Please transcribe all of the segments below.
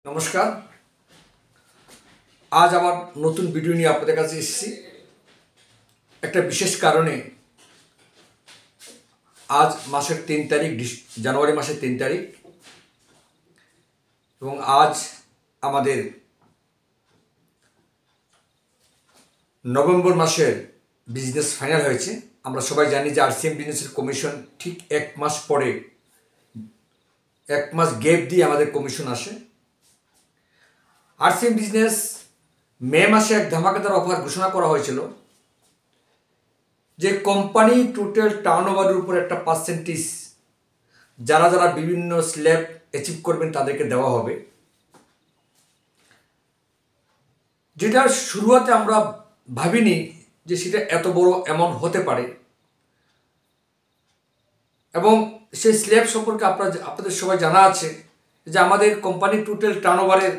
নমস্কার। আজ আবার নতুন ভিডিও নিয়ে আপনাদের কাছে এসেছি একটা বিশেষ কারণে। আজ মাসের 3 তারিখ, জানুয়ারি মাসের 3 তারিখ, এবং আজ আমাদের নভেম্বর মাসের বিজনেস ফাইনাল হয়েছে। আমরা সবাই জানি যে আরসিএম বিজনেসের কমিশন ঠিক 1 মাস পরে, 1 মাস গ্যাপ দিয়ে আমাদের কমিশন আসে। আরসিএম বিজনেস মে মাসে এক ধামাকাদার অফার ঘোষণা করা হয়েছিল যে কোম্পানি টোটাল টার্নওভারের উপর একটা পার্সেন্টেজ যারা যারা বিভিন্ন স্ল্যাব অ্যাচিভ করবেন তাদেরকে দেওয়া হবে, যেটা শুরুতে আমরা ভাবিনি যে সেটা এত বড় অ্যামাউন্ট হতে পারে। এবং সেই স্ল্যাব সম্পর্কে আপনাদের সবাই জানা আছে যে আমাদের কোম্পানির টোটাল টার্নওভারের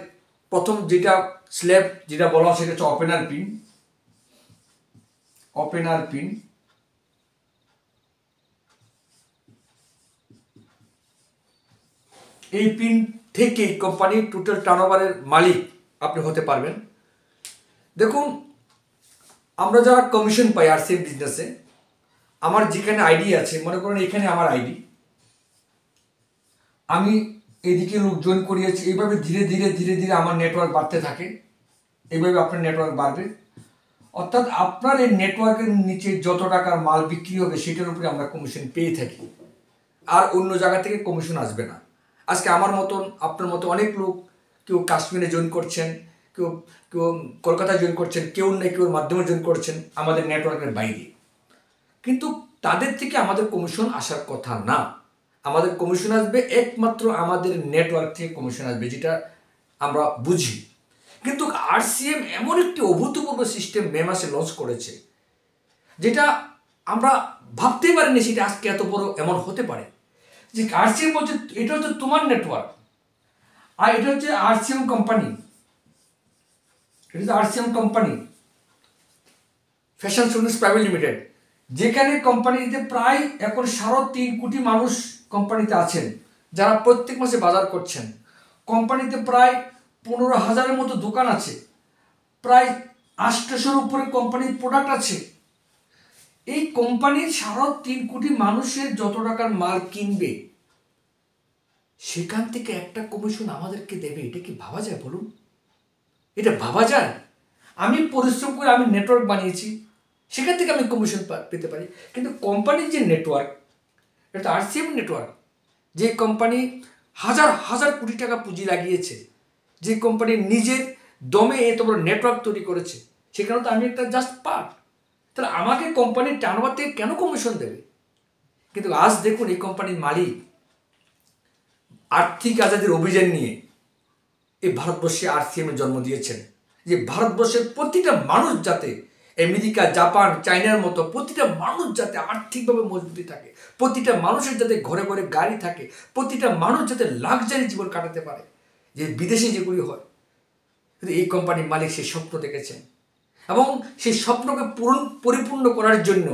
প্রথম যেটা স্ল্যাব যেটা বলা হয় সেটা হচ্ছে ওপেনার পিন। এই পিন থেকেই কোম্পানির টোটাল টার্নওভারের মালিক আপনি হতে পারবেন। দেখুন, আমরা যারা কমিশন পাই আরসিএম বিজনেসে, আমার যেখানে আইডি আছে, মনে করেন এখানে আমার আইডি, আমি এদিকে লোক জয়েন করিয়েছি। এইভাবে ধীরে ধীরে ধীরে ধীরে আমার নেটওয়ার্ক বাড়তে থাকে। এইভাবে আপনার নেটওয়ার্ক বাড়বে, অর্থাৎ আপনার এই নেটওয়ার্কের নিচে যত টাকার মাল বিক্রি হবে সেটার উপরে আমরা কমিশন পেয়ে থাকি, আর অন্য জায়গা থেকে কমিশন আসবে না। আজকে আমার মতন, আপনার মতো অনেক লোক, কেউ কাশ্মীরে জয়েন করছেন, কেউ কেউ কলকাতায় জয়েন করছেন, কেউ না কেউর মাধ্যমে জয়েন করছেন আমাদের নেটওয়ার্কের বাইরে, কিন্তু তাদের থেকে আমাদের কমিশন আসার কথা না। আমাদের কমিশন আসবে একমাত্র আমাদের নেটওয়ার্ক থেকে কমিশন আসবে, যেটা আমরা বুঝি। কিন্তু আরসিএম এমন একটি অভূতপূর্ব সিস্টেম মে মাসে লঞ্চ করেছে যেটা আমরা ভাবতেই পারিনি সেটা আজকে এত বড় এমন হতে পারে। যে আরসিএম বলছে এটা হচ্ছে তোমার নেটওয়ার্ক, আর এটা হচ্ছে আরসিএম কোম্পানি, এটা হচ্ছে RCM company fashion solutions private limited, যেখানে কোম্পানিতে প্রায় এখন 3.5 কোটি মানুষ কোম্পানিতে আছেন, যারা প্রত্যেক মাসে বাজার করছেন। কোম্পানিতে প্রায় 15,000-এর মতো দোকান আছে, প্রায় 800-এর উপরে কোম্পানির প্রোডাক্ট আছে। এই কোম্পানির 3.5 কোটি মানুষের যত টাকার মাল কিনবে সেখান থেকে একটা কমিশন আমাদেরকে দেবে, এটা কি ভাবা যায় বলুন? এটা ভাবা যায়? আমি পরিশ্রম করে আমি নেটওয়ার্ক বানিয়েছি, সেখান থেকে আমি কমিশন পেতে পারি। কিন্তু কোম্পানির যে নেটওয়ার্ক, এটা আরসিএম নেটওয়ার্ক, যে কোম্পানি হাজার হাজার কোটি টাকা পুঁজি লাগিয়েছে, যে কোম্পানি নিজের দমে এত বড় নেটওয়ার্ক তৈরি করেছে, সেখানে তো আমি একটা জাস্ট পার্ট। তাহলে আমাকে কোম্পানির টার্নওভার থেকে কেন কমিশন দেবে? কিন্তু আজ দেখুন, এই কোম্পানির মালিক আর্থিক আজাদির অভিযান নিয়ে এই ভারতবর্ষে আরসিএমের জন্ম দিয়েছেন, যে ভারতবর্ষের প্রতিটা মানুষ যাতে আমেরিকা, জাপান, চায়নার মতো প্রতিটা মানুষ যাতে আর্থিকভাবে মজবুতি থাকে, প্রতিটা মানুষের যাতে ঘরে ঘরে গাড়ি থাকে, প্রতিটা মানুষ যাতে লাক্সারি জীবন কাটাতে পারে, যে বিদেশে যেগুলি হয়। কিন্তু এই কোম্পানির মালিক সেই স্বপ্ন দেখেছেন, এবং সেই স্বপ্নকে পরিপূর্ণ করার জন্য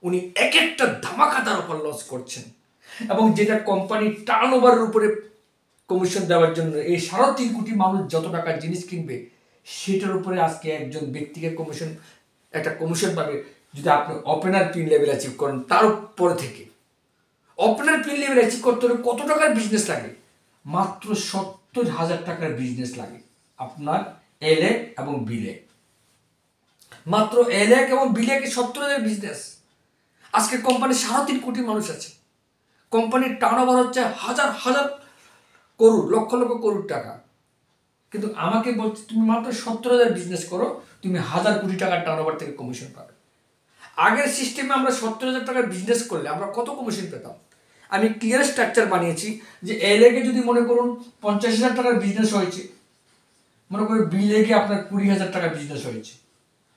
উনি এক একটা ধামাকাদার অফার লঞ্চ করছেন, এবং যেটা কোম্পানির টার্নওভারের উপরে কমিশন দেওয়ার জন্য এই 3.5 কোটি মানুষ যত টাকার জিনিস কিনবে সেটার উপরে আজকে একজন ব্যক্তিকে একটা কমিশন পাবে, যদি আপনি ওপেনার পিন লেভেল অ্যাচিভ করেন। তার উপরে থেকে ওপেনার পিন লেভেল অ্যাচিভ করতে হলে কত টাকার বিজনেস লাগে? মাত্র 70,000 টাকার বিজনেস লাগে আপনার এলএ এবং বিলে। মাত্র এলএ এবং বিলে 70,000 বিজনেস। আজকে কোম্পানির 3.5 কোটি মানুষ আছে, কোম্পানির টার্নওভার হচ্ছে হাজার হাজার করোড়, লক্ষ লক্ষ করোড় টাকা। কিন্তু আমাকে বলছে তুমি মাত্র 70,000 বিজনেস করো, তুমি 1,000 কোটি টাকার টার্নওভার থেকে কমিশন পাবে। আগের সিস্টেমে আমরা 70,000 টাকার বিজনেস করলে আমরা কত কমিশন পেতাম? আমি ক্লিয়ার স্ট্রাকচার বানিয়েছি যে এলএকে যদি মনে করুন 50,000 টাকার বিজনেস হয়েছে, মনে করি বিলেকে আপনার 20,000 টাকার বিজনেস হয়েছে,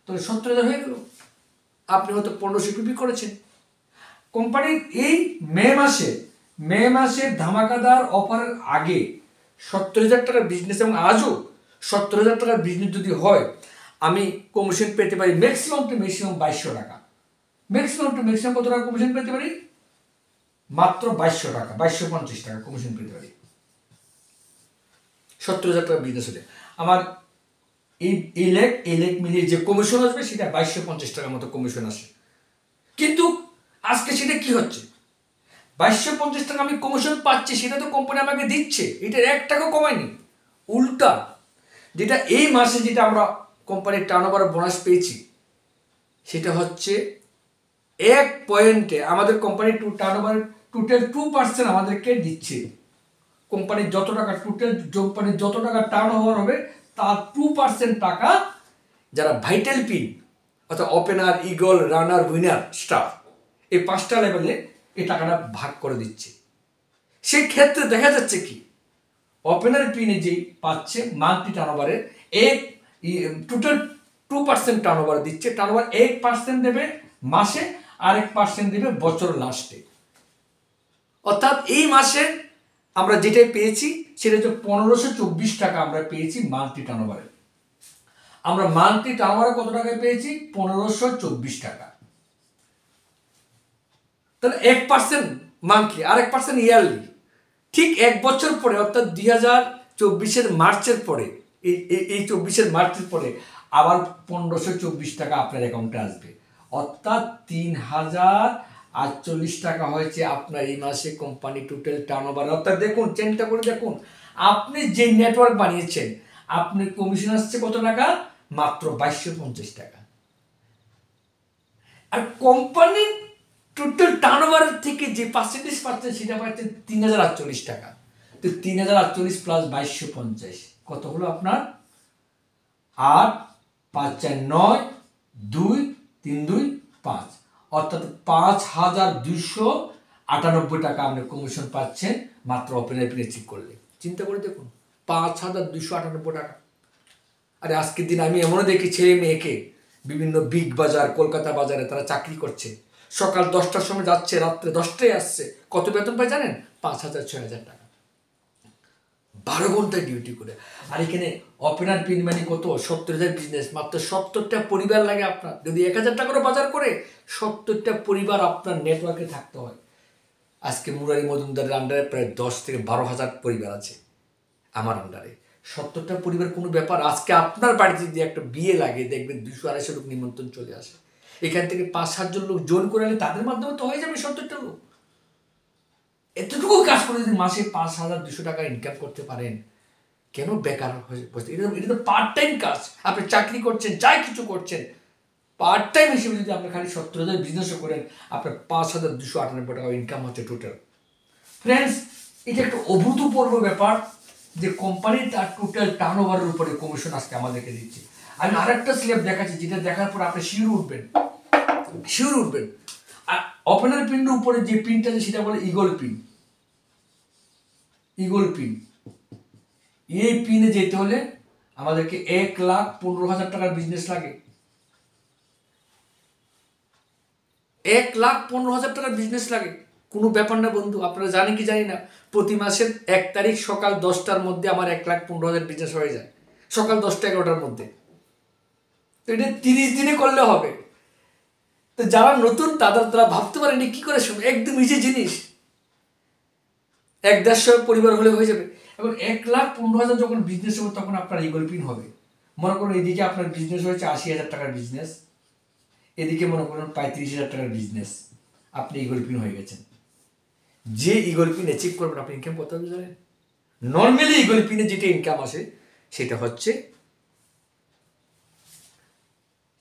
তো 70,000 হয়ে গেল। আপনি হয়তো 1500 পিপি করেছেন। কোম্পানির এই মে মাসের ধামাকাদার অফারের আগে 70,000 টাকার বিজনেস, এবং আজও 70,000 টাকার বিজনেস যদি হয়, আমি কমিশন পেতে পারি ম্যাক্সিমাম টু ম্যাক্সিমাম 2,200 টাকা। ম্যাক্সিমাম টু ম্যাক্সিমাম কত টাকা কমিশন পেতে পারি? মাত্র 2,200 টাকা, 2,250 টাকা কমিশন পেতে পারি। 70,000 টাকা বিজনেস হলে আমার এই লেখ মিলিয়ে যে কমিশন আসবে সেটা 2250 টাকার মতো কমিশন আসে। কিন্তু আজকে সেটা কি হচ্ছে, 2250 টাকা আমি কমিশন পাচ্ছি, সেটা তো কোম্পানি আমাকে দিচ্ছে, এটা 1 টাকা কমায়নি। উল্টা যেটা এই মাসে যেটা আমরা কোম্পানির টার্নওভার বোনাস পেয়েছি সেটা হচ্ছে 1 পয়েন্টে আমাদের কোম্পানির টার্নওভার টোটাল 2% আমাদেরকে দিচ্ছে। কোম্পানির যত টাকা কোম্পানির যত টাকা টার্নওভার হবে তার 2% টাকা যারা ভাইটাল পিন অর্থাৎ ওপেনার, ইগল, রানার, উইনার, স্টার, এই 5টা লেভেলে এই টাকাটা ভাগ করে দিচ্ছে। সেই ক্ষেত্রে দেখা যাচ্ছে কি ওপেনার পিনে যেই পাচ্ছে মান্থলি টার্নওভারের টোটাল 2% টার্নওভার দিচ্ছে। টার্নওভার 1% দেবে মাসে, আর 1% দেবে বছর লাস্টে। অর্থাৎ এই মাসে আমরা যেটাই পেয়েছি সেটা হচ্ছে 1524 টাকা আমরা পেয়েছি মান্থলি টার্নওভারে। আমরা মান্থলি টার্নওভারে কত টাকায় পেয়েছি? 1524 টাকা। তাহলে 1% মান্থলি আর 1% ইয়ারলি। ঠিক 1 বছর পরে অর্থাৎ 2024 মার্চের পরে, এই 24 মার্চের পরে আবার 1524 টাকা আপনার অ্যাকাউন্টে আসবে। অর্থাৎ 3048 টাকা হয়েছে আপনার এই মাসে কোম্পানি টোটাল টার্নওভার। অর্থাৎ দেখুন, চেনটা করে দেখুন, আপনি যে নেটওয়ার্ক বানিয়েছেন আপনি কমিশন আসছে কত টাকা? মাত্র 2250 টাকা। আর কোম্পানির টোটাল টার্নওভারের থেকে যে পার্সেন্টেজ পাচ্ছেন সেটা পাচ্ছেন 3048 টাকা। তো 3048 প্লাস 2250 কত হলো আপনার? 8, 5, 4, 9, 2, 3, 2, 5, অর্থাৎ 5298 টাকা আপনি কমিশন পাচ্ছেন মাত্র ওপেনার পিনে চেক করলে। চিন্তা করে দেখুন, 5298 টাকা। আরে আজকের দিন আমি এমনও দেখি ছেলে মেয়েকে বিভিন্ন বিগ বাজার, কলকাতা বাজারে তারা চাকরি করছে, সকাল 10টার সময় যাচ্ছে, রাত্রে 10টায় আসছে। কত বেতন পায় জানেন? 5000, 6000 টাকা, 12 ঘন্টায় ডিউটি করে। আর এখানে ওপেনার পিন মানে কত? 70,000 বিজনেস, মাত্র 70টা পরিবার লাগে আপনার। যদি 1000 টাকারও বাজার করে 70টা পরিবার আপনার নেটওয়ার্কে থাকতে হয়। আজকে মুরারি মজুমদারের আন্ডারে প্রায় 10 থেকে 12,000 পরিবার আছে আমার আন্ডারে। 70টা পরিবার কোনো ব্যাপার? আজকে আপনার বাড়িতে যদি একটা বিয়ে লাগে দেখবেন 200-250 লোক নিমন্ত্রণ চলে আসে। এখান থেকে 5-7 জন লোক জোন করে আনলে তাদের মাধ্যমে তো হয়ে যাবে 70টা লোক। এতটুকু কাজ করে যদি মাসে 5200 টাকা ইনকাম করতে পারেন, কেন বেকার হয়ে বসে? এটা তো পার্ট টাইম কাজ। আপনি চাকরি করছেন, যাই কিছু করছেন, পার্ট টাইম হিসেবে যদি আপনি খালি 70,000 বিজনেসও করেন, আপনার 5298 টাকা ইনকাম হচ্ছে টোটাল। ফ্রেন্ডস, এটা একটা অভূতপূর্ব ব্যাপার যে কোম্পানির তার টোটাল টার্নওভারের উপরে কমিশন আজকে আমাদেরকে দিচ্ছে। আমি আরেকটা স্ল্যাব দেখাচ্ছি, যেটা দেখার পর আপনি শিওর উঠবেন। আর ওপেনার পিনের উপরে যে পিনটা আছে সেটা বলে ইগল পিন। এই পিনে যেতে হলে আমাদেরকে 1,15,000 টাকার বিজনেস লাগে। 1,15,000 টাকার বিজনেস লাগে, কোনো ব্যাপার না বন্ধু। আপনারা জানেন কি জানি না, প্রতি মাসের 1 তারিখ সকাল 10টার মধ্যে আমার 1,15,000 বিজনেস হয়ে যায়, সকাল 10টা-11টার মধ্যে। তো এটা 30 দিনে করলে হবে। তো যারা নতুন তারা ভাবতে পারেনি কি করে শুনবে, একদম ইজি জিনিস। 1-150 পরিবার হলে হয়ে যাবে। এখন 1,15,000 যখন বিজনেস হবে তখন আপনার ইগল পিন হবে। মনে করুন এদিকে আপনার বিজনেস হয়েছে 80,000 টাকার বিজনেস, এদিকে মনে করুন 35,000 টাকার বিজনেস, আপনি ইগল পিন হয়ে গেছেন। যে ইগল পিনে চেক করবেন আপনি ইনকাম কত হবে জানেন? নর্মালি ইগল পিনে যেটা ইনকাম আসে সেটা হচ্ছে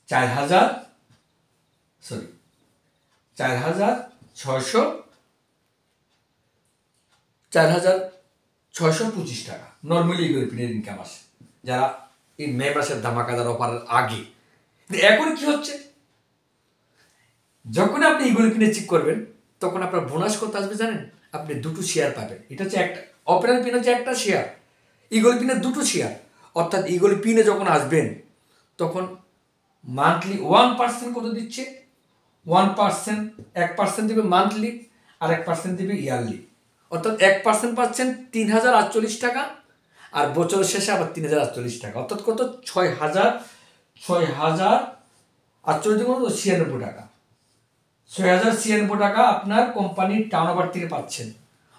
4,625 টাকা নর্মালি ইগল পিনের ইনকাম আসে, যারা এই মে মাসের ধামাকাদার অফার আগে। এখন কি হচ্ছে, যখন আপনি ইগল পিনে চেক করবেন তখন আপনার বোনাস কত আসবে জানেন? আপনি 2টো শেয়ার পাবেন। এটা হচ্ছে একটা অপারেল পিন, হচ্ছে একটা শেয়ার, ইগল পিনের 2টো শেয়ার। অর্থাৎ ইগল পিনে যখন আসবেন তখন মান্থলি 1% কত দিচ্ছে? 1%, 1% দেবে মান্থলি আর 1% দেবে ইয়ারলি। অর্থাৎ 1% পাচ্ছেন 3,048 টাকা, আর বছরের শেষে আবার 3,048 টাকা। অর্থাৎ কত? 6,046 টাকা। 6,096 টাকা আপনার কোম্পানির টার্নওভার থেকে পাচ্ছেন।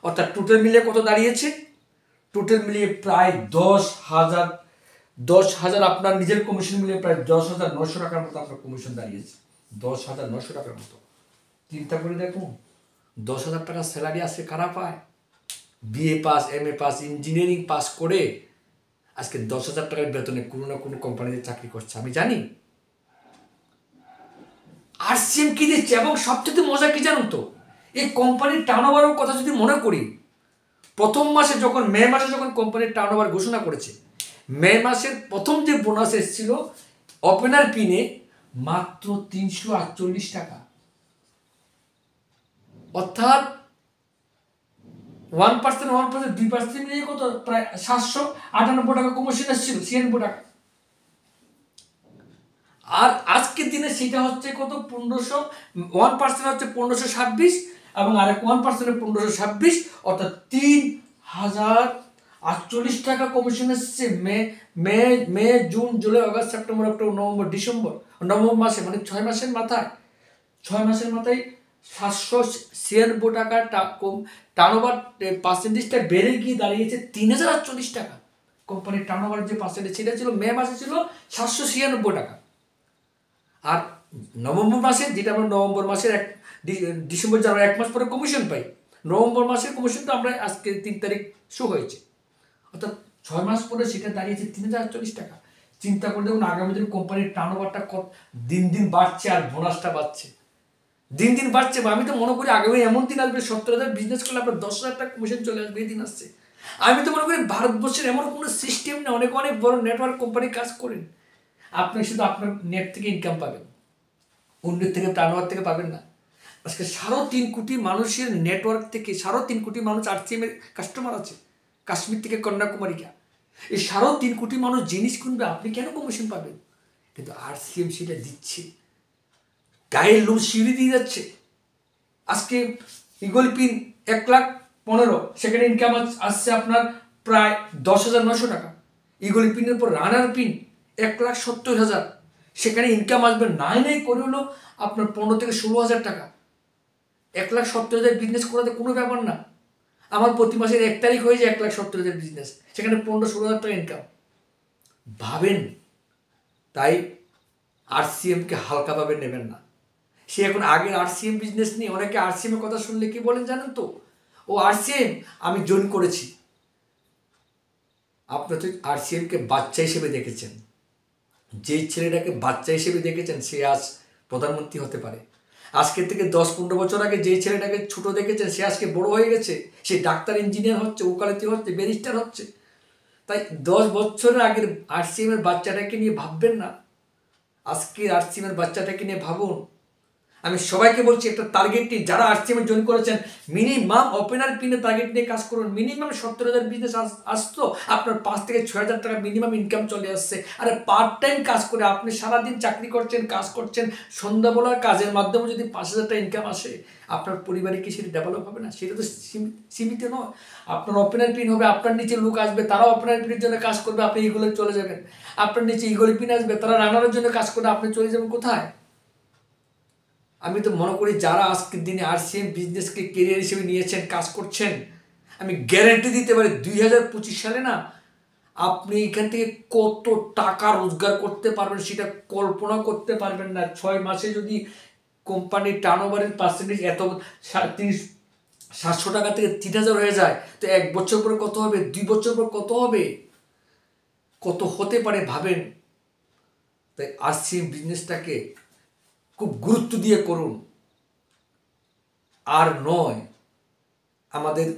অর্থাৎ টোটাল মিলে কত দাঁড়িয়েছে? টোটাল মিলিয়ে প্রায় 10,000 আপনার নিজের কমিশন মিলিয়ে প্রায় 10,900 টাকার মতো আপনার কমিশন দাঁড়িয়েছে। 10,900 টাকার মতো। চিন্তা করে দেখুন, 10,000 টাকা স্যালারি আসে কারা পায়? BA pass, MA pass, engineering pass করে আজকে 10,000 টাকার বেতনে কোনো না কোনো কোম্পানিতে চাকরি করছে, আমি জানি। আরসিএম কি দিচ্ছে, এবং সবচেয়ে মজা কি জানুন তো, এই কোম্পানির টার্নওভারের কথা যদি মনে করি, প্রথম মাসে যখন মে মাসে যখন কোম্পানির টার্নওভার ঘোষণা করেছে, মে মাসের প্রথম যে বোনাস এসেছিল ওপেনার পিনে মাত্র 348 টাকা, অর্থাৎ 1%, 2% মিলিয়ে কত, প্রায় 798 টাকা কমিশন এসেছিল, 96 টাকা। আর আজকের দিনে সেটা হচ্ছে কত, 1% হচ্ছে 1526, এবং আরেক 1% 1526, অর্থাৎ 3,048 টাকা কমিশন এসছে May June July August September October November December, November মাসে, মানে 6 মাসের মাথায় 796 টাকা টার্নওভার পার্সেন্টেজটা বেড়ে গিয়ে দাঁড়িয়েছে 3,048 টাকা। কোম্পানির টার্নওভার যে পার্সেন্টেজ সেটা ছিল মে মাসে ছিল 796 টাকা। আর নভেম্বর মাসে, যেটা আমরা নভেম্বর মাসের ডিসেম্বর জানুয়ারি 1 মাস পরে কমিশন পাই, নভেম্বর মাসের কমিশনটা আমরা আজকে 3 তারিখ শো হয়েছে, অর্থাৎ 6 মাস পরে সেটা দাঁড়িয়েছে 3,048 টাকা। চিন্তা করে দেখুন আগামী দিন কোম্পানির টার্নওভারটা দিন দিন বাড়ছে আর বোনাসটা বাড়ছে, দিন দিন বাড়ছে। আমি তো মনে করি আগামী এমন দিন আসবে 17,000 বিজনেস করলে আপনার 10,000 টাকা কমিশন চলে আসবে, এই দিন আসছে। আমি তো মনে করি ভারতবর্ষের এমন কোনো সিস্টেম না, অনেক অনেক বড় নেটওয়ার্ক কোম্পানি কাজ করেন, আপনি শুধু আপনার নেট থেকে ইনকাম পাবেন, অন্যের থেকে টার্নওভার থেকে পাবেন না। আজকে 3.5 কোটি মানুষের নেটওয়ার্ক থেকে 3.5 কোটি মানুষ আরসিএম এর কাস্টমার আছে, কাশ্মীর থেকে কন্যাকুমারিকা। এই 3.5 কোটি মানুষ জিনিস কিনবে, আপনি কেন কমিশন পাবেন? কিন্তু আরসিএম সেটা দিচ্ছে, গায়ের লোম সিঁড়ি দিয়ে যাচ্ছে। আজকে ইগল পিন 1,15,000, সেখানে ইনকাম আসছে আপনার প্রায় 10,900 টাকা। ইগল পিনের পর রানার পিন 1,70,000, সেখানে ইনকাম আসবে নাই করে হলো আপনার 15 থেকে 16,000 টাকা। 1,70,000 বিজনেস করাতে কোনো ব্যাপার না। আমার প্রতি মাসের 1 তারিখ হয়ে যায় 1,70,000 বিজনেস, সেখানে 15-16,000 টাকা ইনকাম, ভাবেন। তাই আরসিএমকে হালকাভাবে নেবেন না। সে এখন আগের আরসিএম বিজনেস নিয়ে অনেকে আরসিএম এর কথা শুনলে কি বলেন জানেন তো, ও আরসিএম আমি জয়েন করেছি। আপনার তো আরসিএমকে বাচ্চা হিসেবে দেখেছেন, যেই ছেলেটাকে বাচ্চা হিসেবে দেখেছেন সে আজ প্রধানমন্ত্রী হতে পারে। আজকের থেকে 10-15 বছর আগে যেই ছেলেটাকে ছোট দেখেছেন সে আজকে বড় হয়ে গেছে, সে ডাক্তার, ইঞ্জিনিয়ার হচ্ছে, ওকালতি হচ্ছে, ব্যারিস্টার হচ্ছে। তাই 10 বছরের আগের আরসিএম এর বাচ্চাটাকে নিয়ে ভাববেন না, আজকে আরসিএম এর বাচ্চাটাকে নিয়ে ভাবুন। আমি সবাইকে বলছি একটা টার্গেট নিয়ে, যারা আরসিএম এ জয়েন করেছেন মিনিমাম ওপেনার পিনে টার্গেট নিয়ে কাজ করুন। মিনিমাম 17,000 বিজনেস আসতো, আপনার 5 থেকে 6,000 টাকা মিনিমাম ইনকাম চলে আসছে। আরে পার্ট টাইম কাজ করে আপনি সারাদিন চাকরি করছেন, কাজ করছেন, সন্ধ্যাবেলার কাজের মাধ্যমে যদি 5,000 টাকা ইনকাম আসে, আপনার পরিবারে কি সেটা ডেভেলপ হবে না? সেটা তো সীমিত নয়। আপনার ওপেনার পিন হবে, আপনার নিচে লোক আসবে, তারা ওপেনার পিনের জন্য কাজ করবে, আপনি ইগলে চলে যাবেন। আপনার নিচে ইগলে পিন আসবে, তারা রানারের জন্য কাজ করবে, আপনি চলে যাবেন কোথায়? আমি তো মনে করি যারা আজকের দিনে আরসিএম বিজনেসকে কেরিয়ার হিসেবে নিয়েছেন, কাজ করছেন, আমি গ্যারান্টি দিতে পারি 2025 সালে না আপনি এখান থেকে কত টাকা রোজগার করতে পারবেন সেটা কল্পনা করতে পারবেন না। 6 মাসে যদি কোম্পানির টার্নওভারের পার্সেন্টেজ এত 700 টাকা থেকে 3,000 হয়ে যায়, তো 1 বছর পরে কত হবে, 2 বছর পর কত হবে, কত হতে পারে ভাবেন। তাই আরসিএম বিজনেসটাকে খুব গুরুত্ব দিয়ে করুন, আর নয় আমাদের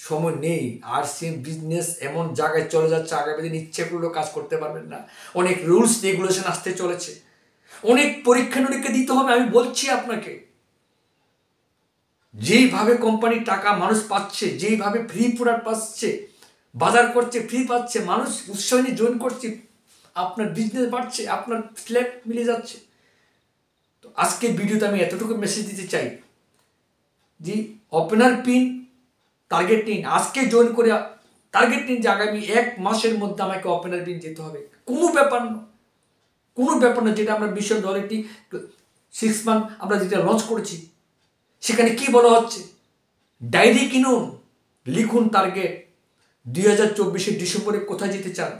সময় নেই। আরসিএম বিজনেস এমন জায়গায় চলে যাচ্ছে, আগামী দিন ইচ্ছে করলেও কাজ করতে পারবেন না। অনেক রুলস রেগুলেশন আসতে চলেছে, অনেক পরীক্ষা নিরীক্ষা দিতে হবে। আমি বলছি আপনাকে, যেইভাবে কোম্পানির টাকা মানুষ পাচ্ছে, যেইভাবে ফ্রি প্রোডাক্ট পাচ্ছে, বাজার করছে, ফ্রি পাচ্ছে, মানুষ উৎসাহ নিয়ে জয়েন করছে, আপনার বিজনেস বাড়ছে, আপনার স্ল্যাব মিলে যাচ্ছে। তো আজকের ভিডিওতে আমি এতটুকু মেসেজ দিতে চাই যে ওপেনার পিন টার্গেট নিন, আজকে জয়েন করে টার্গেট নিন যে আগামী 1 মাসের মধ্যে আমাকে ওপেনার পিন যেতে হবে। কোনো ব্যাপার না, কোনো ব্যাপার না। যেটা আমরা মিশন অলরেডি 6 মান্থ আমরা যেটা লঞ্চ করেছি, সেখানে কি বলা হচ্ছে, ডায়েরি কিনুন, লিখুন টার্গেট, 2024 ডিসেম্বরে কোথায় যেতে চান?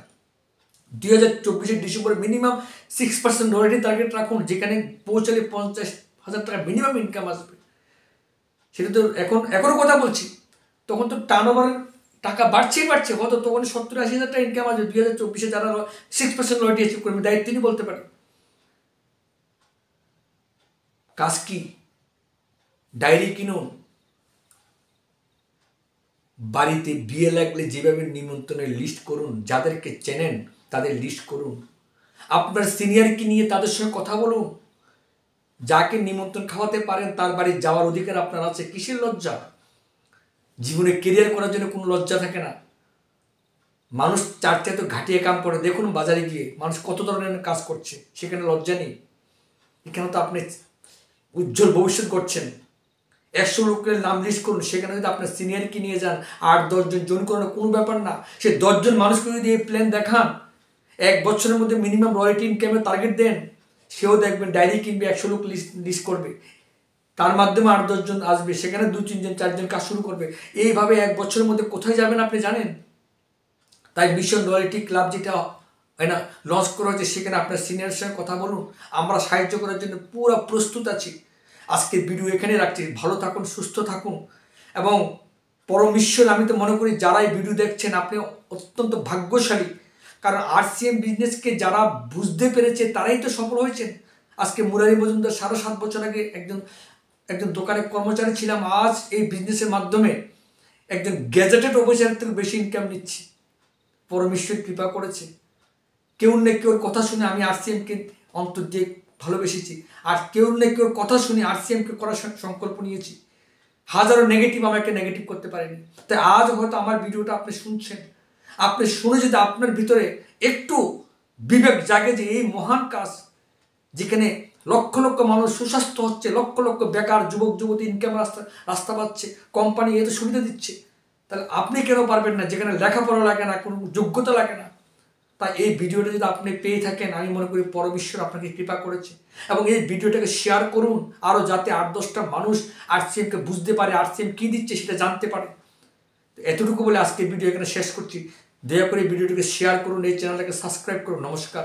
2024 ডিসেম্বরে মিনিমাম 6% রয়্যালটি টার্গেট রাখুন, যেখানে পৌঁছালে 50,000 টাকা মিনিমাম ইনকাম আসবে। সেটা তো এখনও কথা বলছি, তখন তো টার্নওভার টাকা বাড়ছেই বাড়ছে, কত তখন 70-80 হাজার টাকা ইনকাম আসবে 2024 যারা 6% রয়্যালটি অ্যাচিভ করবে, দায়িত্ব নিয়ে বলতে পারি। কাজ কি? ডায়েরি কিনুন, বাড়িতে বিয়ে লাগলে যেভাবে নিমন্ত্রণের লিস্ট করুন, যাদেরকে চেনেন তাদের লিস্ট করুন, আপনার সিনিয়রকে নিয়ে তাদের সঙ্গে কথা বলুন, যাকে নিমন্ত্রণ খাওয়াতে পারেন তার বাড়ি যাওয়ার অধিকার আপনার আছে। কিসের লজ্জা? জীবনে কেরিয়ার করার জন্য কোনো লজ্জা থাকে না। মানুষ চারটে তো ঘাটিয়ে কাম করে, দেখুন বাজারে গিয়ে মানুষ কত ধরনের কাজ করছে, সেখানে লজ্জা নেই। এখানে তো আপনি উজ্জ্বল ভবিষ্যৎ করছেন। 100 লোকের নাম লিস্ট করুন, সেখানে যদি আপনার সিনিয়রকে নিয়ে যান, 8-10 জন জয়েন করানো কোনো ব্যাপার না। সে 10 জন মানুষকে যদি এই প্ল্যান দেখান, 1 বছরের মধ্যে মিনিমাম রয়্যালটি ইনকামের টার্গেট দেন, সেও দেখবেন ডায়েরি কিনবে, 100 লোক লিস্ট করবে, তার মাধ্যমে 8-10 জন আসবে, সেখানে 2-3 জন 4 জন কাজ শুরু করবে। এইভাবে 1 বছরের মধ্যে কোথায় যাবেন আপনি জানেন? তাই মিশন রয়্যালটি ক্লাব যেটা হয় না লঞ্চ করা হয়েছে, সেখানে আপনার সিনিয়রের সঙ্গে কথা বলুন, আমরা সাহায্য করার জন্য পুরো প্রস্তুত আছি। আজকের ভিডিও এখানে রাখছি। ভালো থাকুন, সুস্থ থাকুন, এবং পরম ঈশ্বর আমি তো মনে করি যারা এই ভিডিও দেখছেন আপনি অত্যন্ত ভাগ্যশালী, কারণ RCM বিজনেসকে যারা বুঝতে পেরেছে তারাই তো সফল হয়েছেন। আজকে মুরারি মজুমদার 7.5 বছর আগে একজন দোকানে কর্মচারী ছিলাম, আজ এই বিজনেসের মাধ্যমে একজন গ্যাজেটেড অফিসারের থেকে বেশি ইনকাম নিচ্ছি। পরমেশ্বর কৃপা করেছে। কেউ না কেউর কথা শুনে আমি RCMকে অন্তর দিয়ে ভালোবেসেছি, আর কেউ না কেউর কথা শুনে RCMকে করার সংকল্প নিয়েছি। হাজারো নেগেটিভ আমাকে নেগেটিভ করতে পারেনি। তাই আজ হয়তো আমার ভিডিওটা আপনি শুনছেন, আপনি শুনে যদি আপনার ভিতরে একটু বিবেক জাগে যে এই মহান কাজ, যেখানে লক্ষ লক্ষ মানুষ সুস্বাস্থ্য হচ্ছে, লক্ষ লক্ষ বেকার যুবক যুবতী ইনকাম রাস্তা পাচ্ছে, কোম্পানি এত সুবিধা দিচ্ছে, তাহলে আপনি কেন পারবেন না, যেখানে লেখাপড়া লাগে না, কোনো যোগ্যতা লাগে না। তাই এই ভিডিওটা যদি আপনি পেয়ে থাকেন, আমি মনে করি পরমেশ্বর আপনাকে কৃপা করেছে, এবং এই ভিডিওটাকে শেয়ার করুন আরও, যাতে 8-10টা মানুষ RCMকে বুঝতে পারে, RCM কী দিচ্ছে সেটা জানতে পারে। এতটুকু বলে আজকে ভিডিও এখানে শেষ করছি। দয়া করে ভিডিওটিকে শেয়ার করুন, এই চ্যানেলটাকে সাবস্ক্রাইব করুন। নমস্কার।